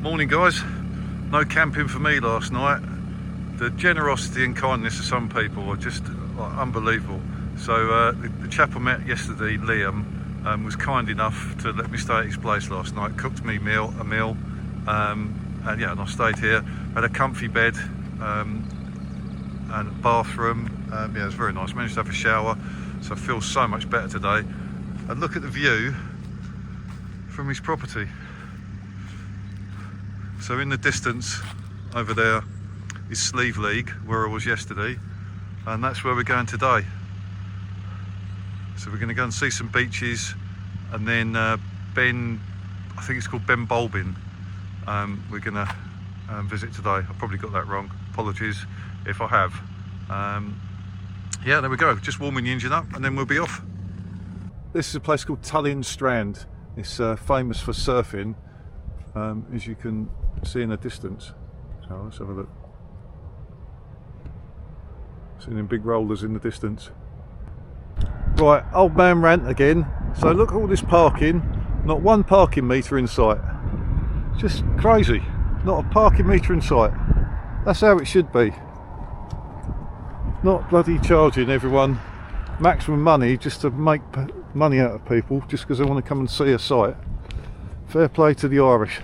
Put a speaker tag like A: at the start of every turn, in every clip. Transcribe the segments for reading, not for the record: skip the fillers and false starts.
A: Morning guys, no camping for me last night. The generosity and kindness of some people are just unbelievable. So the chap I met yesterday, Liam, was kind enough to let me stay at his place last night, cooked me a meal, and yeah, and I stayed here, had a comfy bed and a bathroom. Yeah, it was very nice, managed to have a shower, so I feel so much better today. And look at the view from his property. So in the distance over there is Sleeve League, where I was yesterday, and that's where we're going today. So we're going to go and see some beaches, and then Ben, I think it's called Ben Bulbin, we're going to visit today. I probably got that wrong, apologies if I have. Yeah, there we go, just warming the engine up and then we'll be off. This is a place called Tullan Strand. It's famous for surfing, as you can see in the distance. So let's have a look. Seeing them big rollers in the distance. Right, old man rant again. So look at all this parking, not one parking metre in sight. Just crazy, not a parking metre in sight. That's how it should be. Not bloody charging everyone maximum money just to make money out of people just because they want to come and see a site. Fair play to the Irish.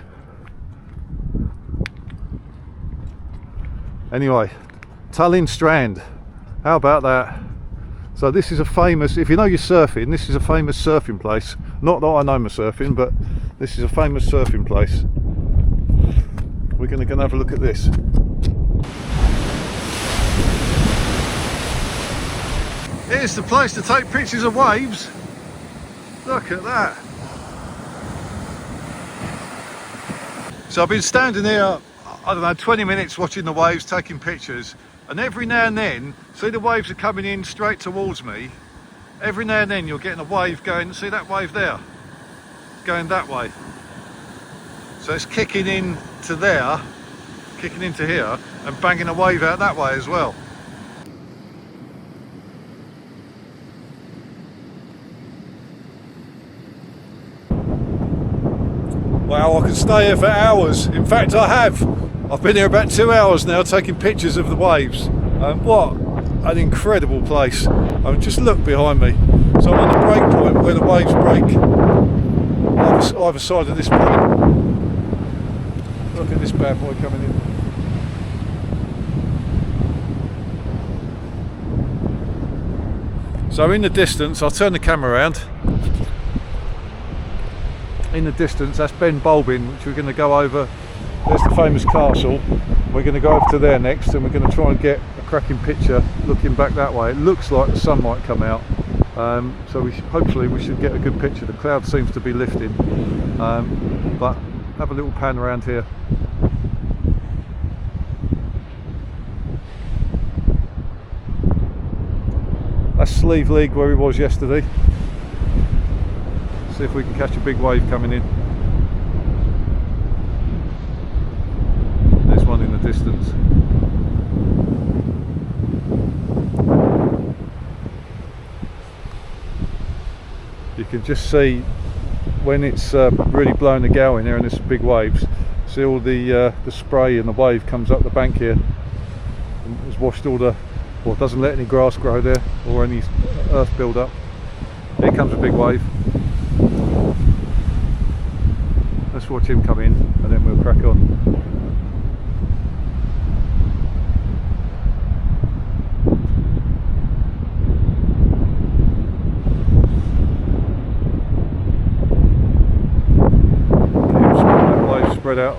A: Anyway, Tullan Strand, how about that? So this is a famous, if you know you're surfing, this is a famous surfing place. Not that I know my surfing, but this is a famous surfing place. We're going to go and have a look at this. Here's the place to take pictures of waves. Look at that. So I've been standing here, I don't know, 20 minutes watching the waves, taking pictures, and every now and then, see the waves are coming in straight towards me. Every now and then you're getting a wave going, see that wave there? Going that way. So it's kicking into there, kicking into here, and banging a wave out that way as well. Wow, I can stay here for hours. In fact, I have. I've been here about 2 hours now taking pictures of the waves. What an incredible place. Just look behind me. So I'm on the break point where the waves break. Either side of this point. Look at this bad boy coming in. So in the distance, I'll turn the camera around. In the distance, that's Ben Bulbin, which we're going to go over. There's the famous castle. We're going to go over to there next, and we're going to try and get a cracking picture looking back that way. It looks like the sun might come out, so hopefully we should get a good picture. The cloud seems to be lifting, but have a little pan around here. That's Sleeve League where he was yesterday. See if we can catch a big wave coming in. There's one in the distance. You can just see when it's really blowing the gale in here and there's big waves. See all the spray and the wave comes up the bank here and has washed all the, well, it doesn't let any grass grow there or any earth build up. Here comes a big wave. Let's watch him come in and then we'll crack on. That wave spread out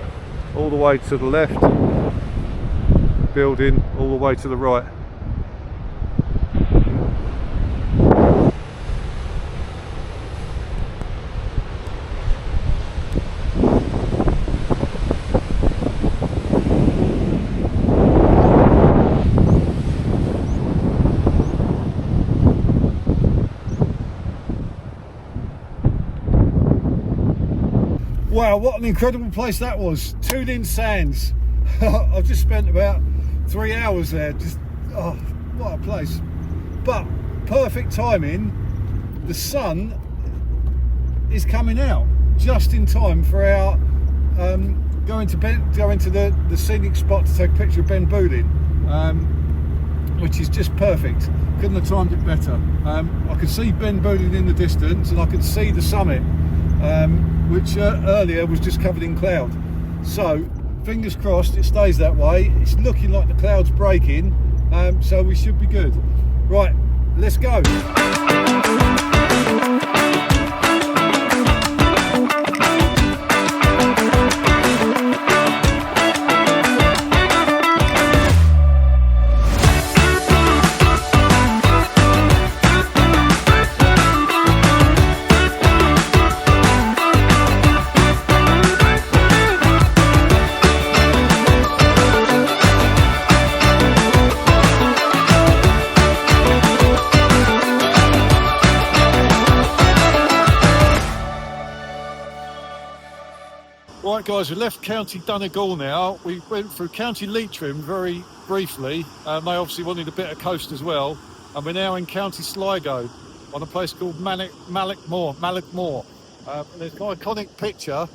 A: all the way to the left, the building all the way to the right. Wow, what an incredible place that was. Tullan Sands. I've just spent about 3 hours there. Just, oh, what a place. But perfect timing. The sun is coming out just in time for our going to the scenic spot to take a picture of Ben Boolin, which is just perfect. Couldn't have timed it better. I could see Ben Boolin in the distance, and I could see the summit, which earlier was just covered in cloud. So fingers crossed it stays that way. It's looking like the cloud's breaking, so we should be good. Right, let's go. Right guys, we left County Donegal now. We went through County Leitrim very briefly. They obviously wanted a bit of coast as well. And we're now in County Sligo on a place called Mullaghmore. There's an iconic picture,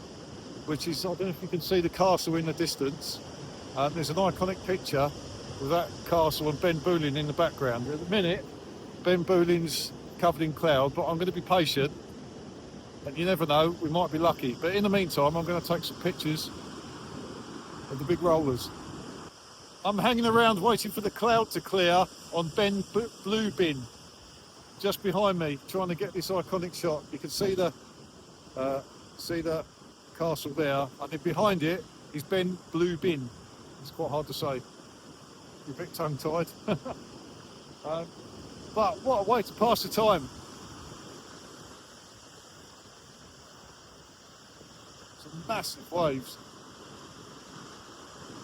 A: which is, I don't know if you can see the castle in the distance. There's an iconic picture with that castle and Ben Boolin in the background. At the minute, Ben Boolin's covered in cloud, but I'm going to be patient. And you never know, we might be lucky. But in the meantime, I'm going to take some pictures of the big rollers. I'm hanging around waiting for the cloud to clear on Ben Bluebin, just behind me, trying to get this iconic shot. You can see the castle there, and then behind it is Ben Bluebin. It's quite hard to say. You're a bit tongue-tied. But what a way to pass the time. Massive waves.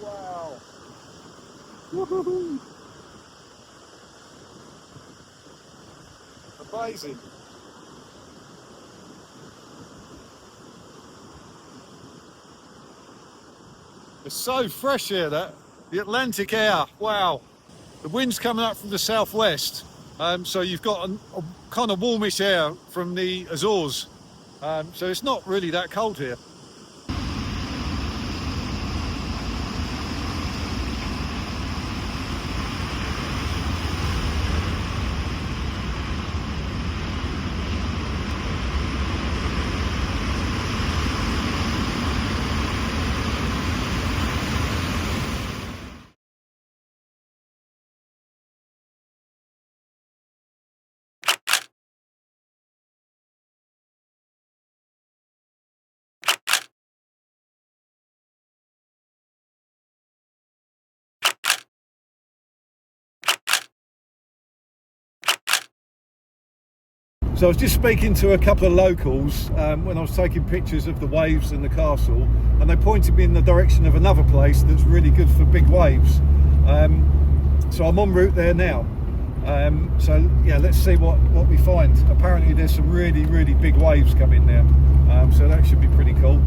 A: Wow. Woohoo. Amazing. It's so fresh here, the Atlantic air. Wow. The wind's coming up from the southwest, so you've got a kind of warmish air from the Azores. So it's not really that cold here. So I was just speaking to a couple of locals when I was taking pictures of the waves and the castle, and they pointed me in the direction of another place that's really good for big waves. So I'm en route there now. So yeah, let's see what we find. Apparently there's some really big waves coming there, so that should be pretty cool.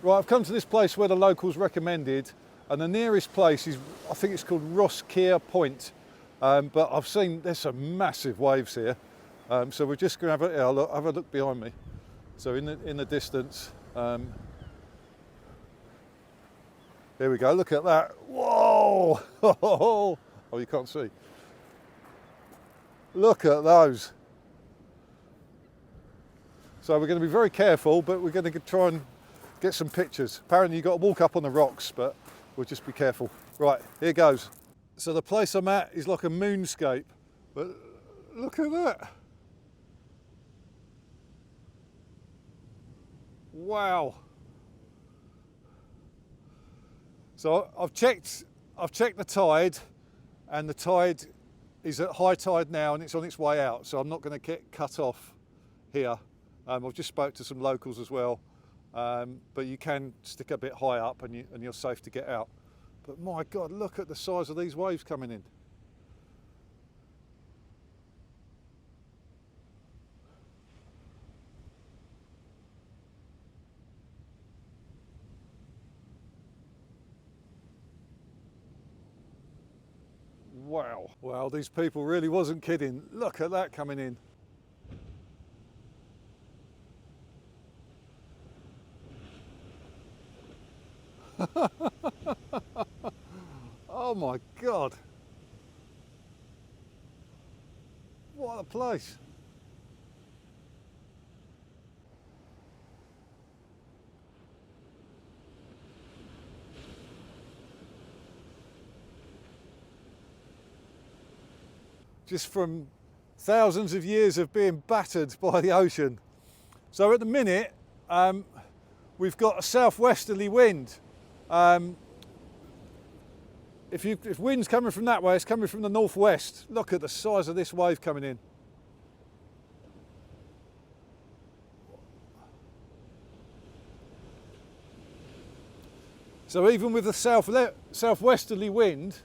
A: Right, I've come to this place where the locals recommended, and the nearest place is, I think it's called Roskeeragh Point, but I've seen there's some massive waves here. So we're just going to have a look behind me. So in the distance, here we go. Look at that! Whoa! Oh, you can't see. Look at those. So we're going to be very careful, but we're going to try and get some pictures. Apparently you've got to walk up on the rocks, but we'll just be careful. Right, here goes. So the place I'm at is like a moonscape, but look at that. Wow. So I've checked the tide, and the tide is at high tide now and it's on its way out, so I'm not going to get cut off here. I've just spoke to some locals as well, but you can stick a bit high up and you're safe to get out. But my God, look at the size of these waves coming in. Wow. Wow, these people really wasn't kidding. Look at that coming in. Oh my God. What a place. Just from thousands of years of being battered by the ocean. So at the minute, we've got a southwesterly wind. If wind's coming from that way, it's coming from the northwest. Look at the size of this wave coming in. So even with the southwesterly wind,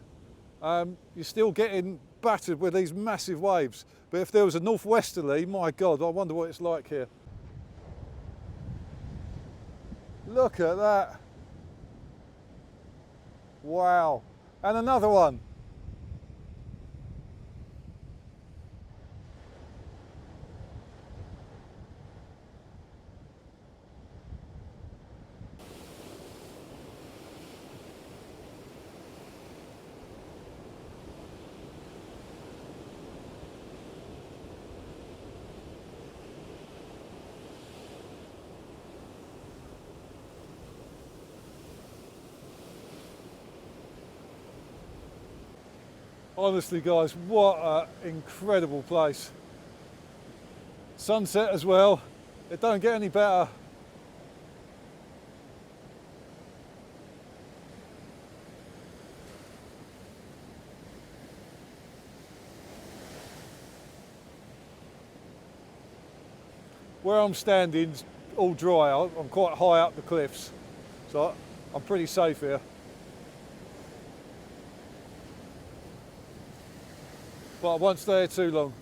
A: you're still getting battered with these massive waves. But if there was a northwesterly, my God, I wonder what it's like here. Look at that. Wow. And another one. Honestly guys, what an incredible place. Sunset as well, it don't get any better. Where I'm standing's all dry, I'm quite high up the cliffs, so I'm pretty safe here. But I won't stay here too long.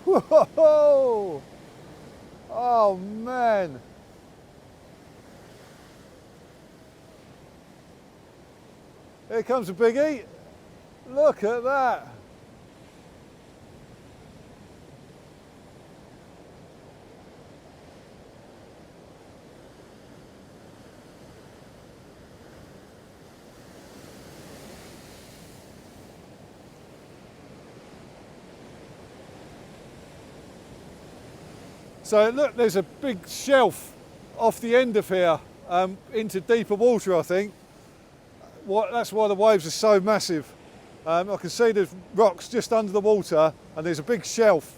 A: Whoa! Oh man! Here comes a biggie. Look at that! So look, there's a big shelf off the end of here into deeper water, I think. That's why the waves are so massive. I can see there's rocks just under the water and there's a big shelf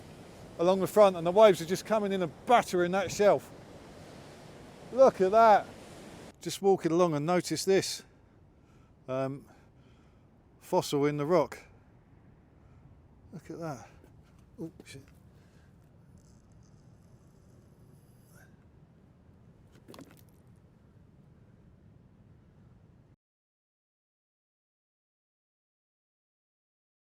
A: along the front and the waves are just coming in and battering that shelf. Look at that. Just walking along and notice this fossil in the rock. Look at that. Oh, shit.